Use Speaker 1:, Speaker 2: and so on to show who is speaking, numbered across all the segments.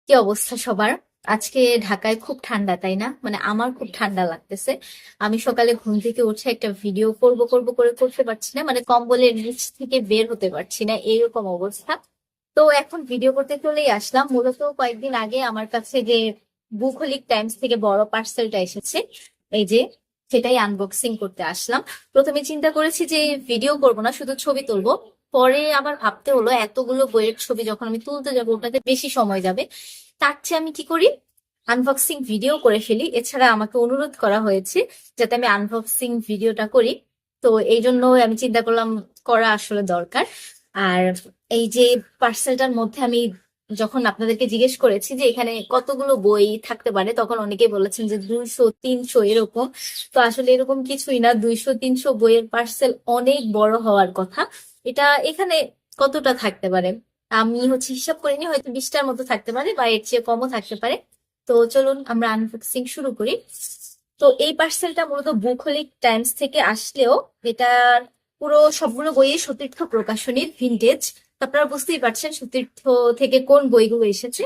Speaker 1: কি অবস্থা সবার? আজকে ঢাকায় খুব ঠান্ডা, তাই না? মানে আমার খুব ঠান্ডা লাগতেছে। আমি সকালে ঘুম থেকে উঠে একটা ভিডিও করব করব করে করতে পারছি না, মানে কম্বলের নিচ থেকে বের হতে পারছি না, এইরকম অবস্থা। তো এখন ভিডিও করতে চলেই আসলাম। মূলত কয়েকদিন আগে আমার কাছে যে বুকহলিক টাইমস থেকে বড় পার্সেলটা এসেছে, এই যে সেটাই আনবক্সিং করতে আসলাম। প্রথমে চিন্তা করেছি যে ভিডিও করব না, শুধু ছবি তুলবো। পরে আবার ভাবতে হলো এতগুলো বইয়ের ছবি যখন আমি তুলতে যাবো ওটাতে বেশি সময় যাবে, তার চেয়ে আমি কি করি, আনবক্সিং ভিডিও করে ফেলি। এছাড়া আমাকে অনুরোধ করা হয়েছে যাতে আমি আনবক্সিং ভিডিওটা করি। তো এই জন্য আমি চিন্তা করলাম করা আসলে দরকার। আর এই যে পার্সেলটার মধ্যে আমি যখন আপনাদেরকে জিজ্ঞেস করেছি যে এখানে কতগুলো বই থাকতে পারে, তখন অনেকেই বলেছেন যে 200 300 এরকম। তো আসলে এরকম কিছুই না, 200 300 বইয়ের পার্সেল অনেক বড় হওয়ার কথা। এটা এখানে কতটা থাকতে পারে আমি হিসাব করিনি, হয়তো 20টার মতো থাকতে পারে বা এর চেয়ে কমও থাকতে পারে। তো চলুন আমরা আনবক্সিং শুরু করি। তো এই পার্সেলটা মূলত বুকহলিক টাইমস থেকে আসলেও এটার পুরো সবগুলো বইয়ে সতীর্থ প্রকাশনীর ভিন্টেজ। তো আপনারা বুঝতেই পারছেন সতীর্থ থেকে কোন বইগুলো এসেছে।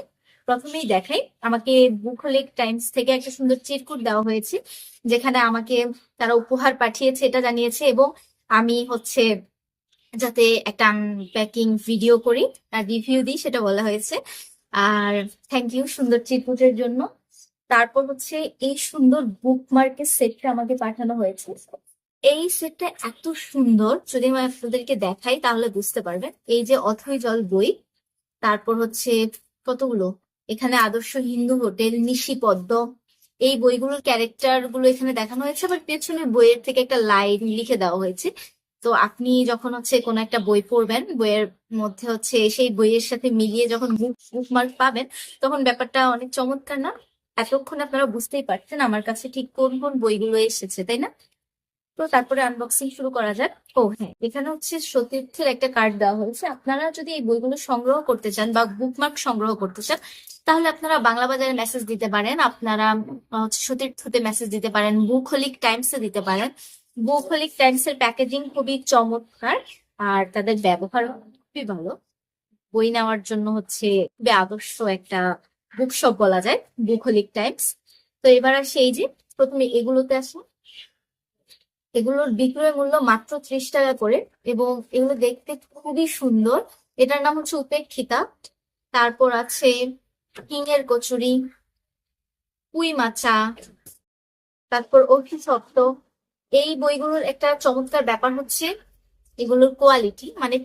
Speaker 1: প্রথমেই দেখাই, আমাকে বুকহলিক টাইমস থেকে একটা সুন্দর চিরকুট দেওয়া হয়েছে, যেখানে আমাকে তারা উপহার পাঠিয়েছে এটা জানিয়েছে, এবং আমি যাতে একটা আনপ্যাকিং ভিডিও করি আর রিভিউ দিই সেটা বলা হয়েছে। আর থ্যাংক ইউ সুন্দর চিরকুটের জন্য। তারপর এই সুন্দর বুকমার্কের সেটটা আমাকে পাঠানো হয়েছে। এই সেটটা এত সুন্দর, যদি আমি আপনাদেরকে দেখাই তাহলে বুঝতে পারবেন। এই যে অথৈ জল বই, তারপর কতগুলো, এখানে আদর্শ হিন্দু হোটেল, নিশি পদ্ম, এই বইগুলোর ক্যারেক্টার গুলো এখানে দেখানো হয়েছে। আবার পেছনে বইয়ের থেকে একটা লাইন লিখে দেওয়া হয়েছে। তো আপনি যখন কোনো একটা বই পড়বেন, বইয়ের মধ্যে সেই বইয়ের সাথে মিলিয়ে যখন বুকমার্ক পাবেন, তখন ব্যাপারটা অনেক চমৎকার না? এতক্ষণ আপনারা বুঝতেই পারছেন আমার কাছে ঠিক কোন কোন বইগুলো এসেছে, তাই না? তো তারপরে আনবক্সিং শুরু করা যাক। ও হ্যাঁ, এখানে সতীর্থের একটা কার্ড দেওয়া হয়েছে। আপনারা যদি এই বইগুলো সংগ্রহ করতে চান বা বুকমার্ক সংগ্রহ করতে চান, তাহলে আপনারা বাংলা বাজারে মেসেজ দিতে পারেন, আপনারা সতীর্থতে মেসেজ দিতে পারেন, বুকহলিক টাইমসে দিতে পারেন। বুকহলিক টাইমস এর প্যাকেজিং খুবই চমৎকার, আর তাদের ব্যবহার খুবই ভালো। বই নেওয়ার জন্য খুবই আদর্শ একটা বুক শপ বলা যায় বুকহলিক টাইমস। তো এবার আসি, এই যে প্রথমে এগুলোতে আসি। এগুলোর বিক্রয় মূল্য মাত্র 30 টাকা করে, এবং এগুলো দেখতে খুবই সুন্দর। এটার নাম উপেক্ষিতা। তারপর আছে কিংয়ের কচুরি, পুঁই মাচা, তারপর অভিশপ্ত। এই বইগুলোর একটা চমৎকার ব্যাপার এগুলোর কোয়ালিটি, মানে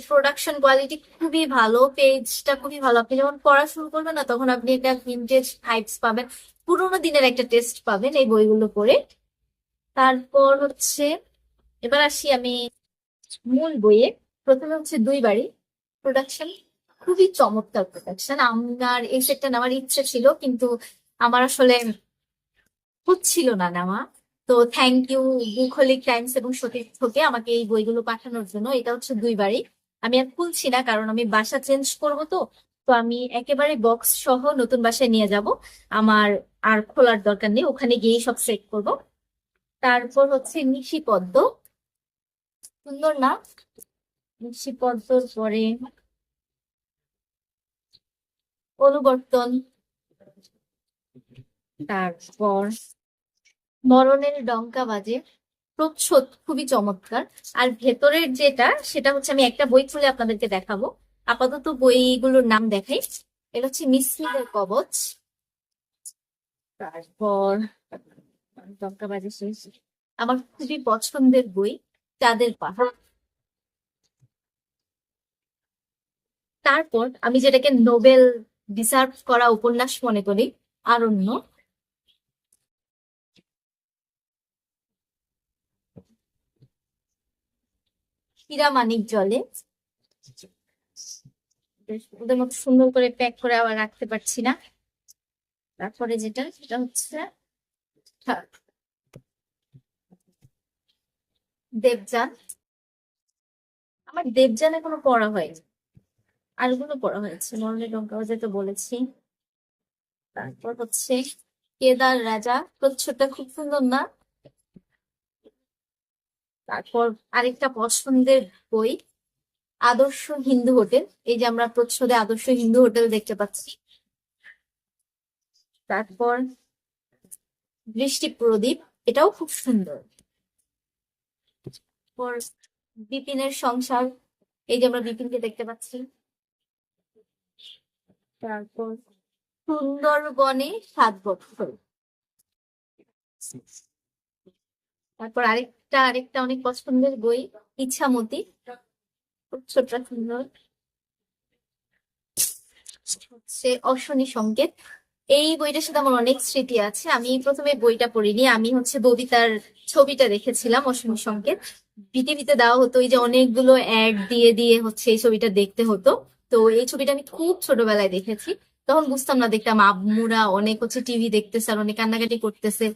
Speaker 1: প্রোডাকশন কোয়ালিটি খুবই ভালো, পেজটা খুবই ভালো। আপনি যখন পড়া শুরু করবেন না, তখন আপনি একটা ভিন্টেজ ভাইবস পাবেন, পুরোনো দিনের একটা টেস্ট পাবেন এই বইগুলো পড়ে। তারপর এবার আসি আমি মূল বইয়ে। প্রথমে দুই বাড়ি প্রোডাকশন, খুবই চমৎকার প্রোডাকশন। আমার এই সেটটা নেওয়ার ইচ্ছে ছিল, কিন্তু আমার আসলে হচ্ছিল না নেওয়া। তো থ্যাংক ইউ বুকহলিক টাইমস এবং সতীর্থকে আমাকে এই বইগুলো পাঠানোর জন্য। এটা দুই বাড়ি। আমি আর খুলছি না, কারণ আমি বাসা চেঞ্জ করব। তো তো আমি একেবারে বক্স সহ নতুন বাসায় নিয়ে যাব। আমার আর খোলার দরকার নেই, ওখানে গিয়েই সব সেট করব। তারপর নিশি পদ্ম, সুন্দর না? নিশি পদ্মর পরে অনুবর্তন, তারপর মরণের ডঙ্কা বাজে, প্রচ্ছদ খুবই চমৎকার। আর ভেতরের যেটা, সেটা আমি একটা বই খুলে আপনাদেরকে দেখাবো। আপাতত বইগুলোর নাম দেখাই। এটা মিসমিলের কবচ, তারপর ডঙ্কা বাজে শেষ। আমার খুবই পছন্দের বই চাঁদের পাহাড়। তারপর আমি যেটাকে নোবেল ডিজার্ভ করা উপন্যাস মনে করি, আরণ্য। হীরা মানিক জলে, ওদের মতো সুন্দর করে প্যাক করে আবার রাখতে পারছি না। তারপরে যেটা, সেটা হ্যাঁ, দেবযান। আমার দেবযান এখনো পড়া হয়নি, আরগুলো পড়া হয়েছে। মরণের ডঙ্কা বাজে তো বলেছি। তারপর কেদার রাজা, প্রচ্ছদটা খুব সুন্দর না? তারপর আরেকটা পছন্দের বই, আদর্শ হিন্দু হোটেল। এই যে আমরা প্রচ্ছদে আদর্শ হিন্দু হোটেল দেখতে পাচ্ছি। তারপর বৃষ্টি প্রদীপ, এটাও খুব সুন্দর। তারপর বিপিনের সংসার, এই যে আমরা বিপিনকে দেখতে পাচ্ছি। তারপর সুন্দরবনে 7 বছর। তারপর আরেকটা অনেক পছন্দের বই, ইচ্ছামতি, খুব ছোট সুন্দর। হচ্ছে অশ্বনী সংকেত, এই বইটার সাথে আমার অনেক স্মৃতি আছে। আমি প্রথমে বইটা পড়িনি, আমি হচ্ছে ববিতার ছবিটা দেখেছিলাম অশ্বনী সংকেত। বিটিভিতে দেওয়া হতো, এই যে অনেকগুলো অ্যাড দিয়ে দিয়ে হচ্ছে এই ছবিটা দেখতে হতো। তো এই ছবিটা আমি খুব ছোটবেলায় দেখেছি, তখন বুঝতাম না, দেখতাম আম্মুরা অনেক হচ্ছে টিভি দেখতেছে আর অনেক কান্নাকাটি করতেছে।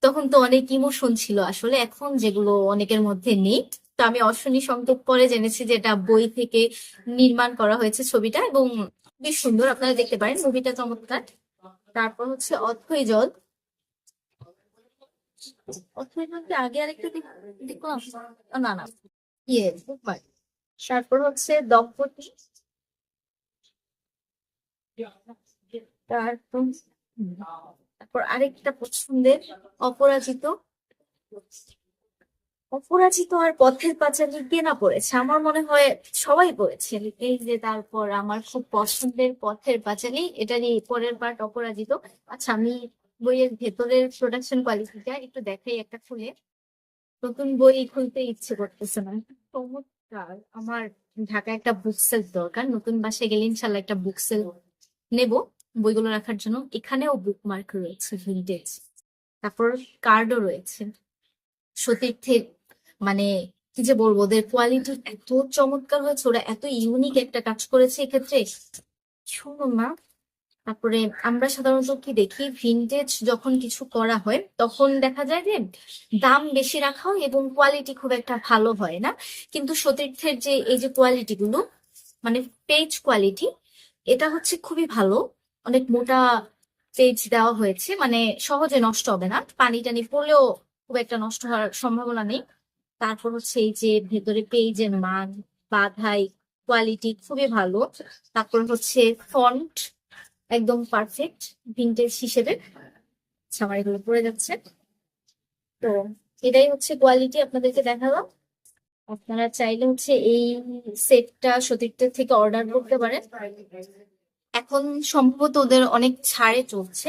Speaker 1: তখন তো অনেক ইমোশন ছিল আসলে, এখন যেগুলো অনেকের মধ্যে নেই। তো আমি অশ্বনী সংকেত পরে জেনেছি যে এটা বই থেকে নির্মাণ করা হয়েছে ছবিটা, এবং বেশ সুন্দর, আপনারা দেখতে পারেন, মুভিটা চমৎকার। তারপর হচ্ছে অথৈ জল। অথৈ জলকে আগে আরেকটা দেখলাম, না না, ইয়ে বুকমার্ক। তারপর হচ্ছে দম্পতি। তারপর তারপর আরেকটা পছন্দের অপরাজিত। অপরাজিত আর পথের পাঁচালী কে না পড়েছে, আমার মনে হয় সবাই পড়েছে। এই যে তারপর আমার খুব পছন্দের পথের পাঁচালী, এটারই পরের পার্ট অপরাজিত। আচ্ছা, আমি বইয়ের ভেতরের প্রোডাকশন কোয়ালিটিটা একটু দেখাই একটা খুলে। নতুন বই খুলতে ইচ্ছে করতেছে না, চমৎকার। আমার ঢাকায় একটা বুক সেলফ দরকার, নতুন বাসায় গেলে ইনশাল্লাহ একটা বুক সেলফ নেব বইগুলো রাখার জন্য। এখানেও বুকমার্ক রয়েছে ভিন্টেজ, তারপর কার্ডও রয়েছে সতীর্থের। মানে কি যে বলবো, ওদের কোয়ালিটি এত চমৎকার হয়েছে, ওরা এত ইউনিক একটা কাজ করেছে এক্ষেত্রে, শুনুন না। তারপরে আমরা সাধারণত কি দেখি, ভিন্টেজ যখন কিছু করা হয় তখন দেখা যায় যে দাম বেশি রাখা হয় এবং কোয়ালিটি খুব একটা ভালো হয় না। কিন্তু সতীর্থের যে এই যে কোয়ালিটি গুলো, মানে পেজ কোয়ালিটি, এটা হচ্ছে খুবই ভালো। অনেক মোটা পেজ দেওয়া হয়েছে, মানে সহজে নষ্ট হবে না, পানি টানি পড়লেও খুব একটা নষ্ট হওয়ার সম্ভাবনা নেই। তারপর হচ্ছে এই যে ভেতরে পেজের মান, বাঁধাই, কোয়ালিটি খুবই ভালো। তারপর হচ্ছে ফন্ট একদম পারফেক্ট ভিন্টেজ হিসেবে। আচ্ছা, আমার এগুলো পড়ে যাচ্ছে। তো এটাই হচ্ছে কোয়ালিটি আপনাদেরকে দেখালাম। আপনারা চাইলে হচ্ছে এই সেটটা সতীর্থের থেকে অর্ডার করতে পারেন, এখন সম্ভবত ওদের অনেক ছাড়ে চলছে।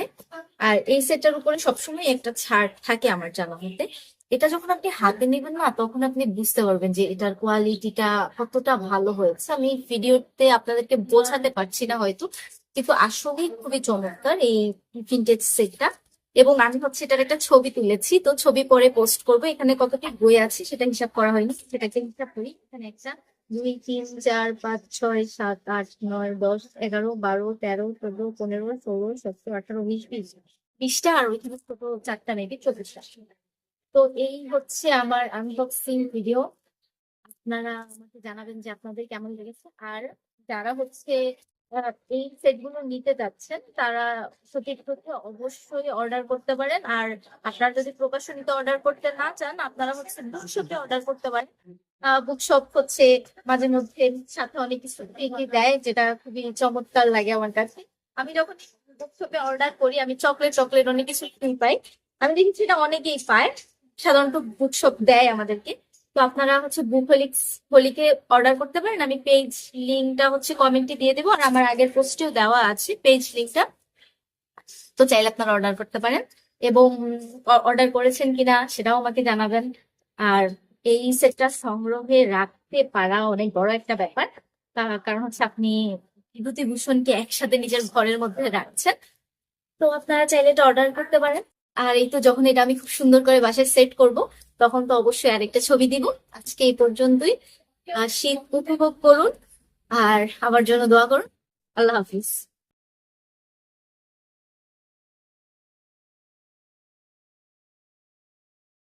Speaker 1: আর এই সেটটার উপরে সবসময় একটা ছাড় থাকে আমার জানা মতে। এটা যখন আপনি হাতে নেবেন না, তখন আপনি বুঝতে পারবেন যে এটার কোয়ালিটিটা কতটা ভালো হয়েছে। আমি ভিডিওতে আপনাদেরকে বোঝাতে পারছি না হয়তো, কিন্তু আসলেই খুবই চমৎকার এই ভিন্টেজ সেটটা। এবং আমি হচ্ছে এটার একটা ছবি তুলেছি, তো ছবি পরে পোস্ট করবো। এখানে কতটি বই আছে সেটা হিসাব করা হয়নি, সেটাকে হিসাব করি। এখানে একটা, 2 3 4 5 6 7 8 9 10 11 12 13 14 15 16 17 18 19 20, 20টা, আর ওইখানে ছোট 4টা মেবি 24টা। তো এই হচ্ছে আমার আনবক্সিং ভিডিও। আপনারা আমাকে জানাবেন যে আপনাদের কেমন লেগেছে। আর যারা হচ্ছে এই সেট গুলো নিতে যাচ্ছেন, তারা সঠিক তথ্যে অবশ্যই অর্ডার করতে পারেন। আর আপনারা যদি প্রকাশনীতে অর্ডার করতে না চান, আপনারা হচ্ছে বুকশপে অর্ডার করতে পারেন। বুকশপ হচ্ছে মাঝে মধ্যে সাথে অনেক কিছু ফ্রি দেয়, যেটা খুবই চমৎকার লাগে আমার কাছে। আমি যখন বুকশপে অর্ডার করি, আমি চকলেট চকলেট অনেক কিছু ফ্রি পাই। আমি দেখেছি এটা অনেকেই পায়, সাধারণত বুকশপ দেয় আমাদেরকে। তো আপনারা হচ্ছে হোলিকে অর্ডার করতে পারেন। আমি পেজ লিঙ্কটা হচ্ছে কমেন্টে দিয়ে দেবো, আর আমার আগের পোস্টেও দেওয়া আছে পেজ লিঙ্কটা। তো চাইলে আপনারা অর্ডার করতে পারেন, এবং অর্ডার করেছেন কিনা সেটাও আমাকে জানাবেন। আর এই সেটটা সংগ্রহে রাখতে পারা অনেক বড় একটা ব্যাপার, কারণ হচ্ছে আপনি বিভূতিভূষণকে একসাথে নিজের ঘরের মধ্যে রাখছেন। তো আপনারা চাইলে এটা অর্ডার করতে পারেন। আর এই তো, যখন এটা আমি খুব সুন্দর করে বাসায় সেট করব, তখন তো অবশ্যই আরেকটা ছবি দিব। আজকে এই পর্যন্তই। শীত উপভোগ করুন আর আমার জন্য দোয়া করুন। আল্লাহ হাফিজ।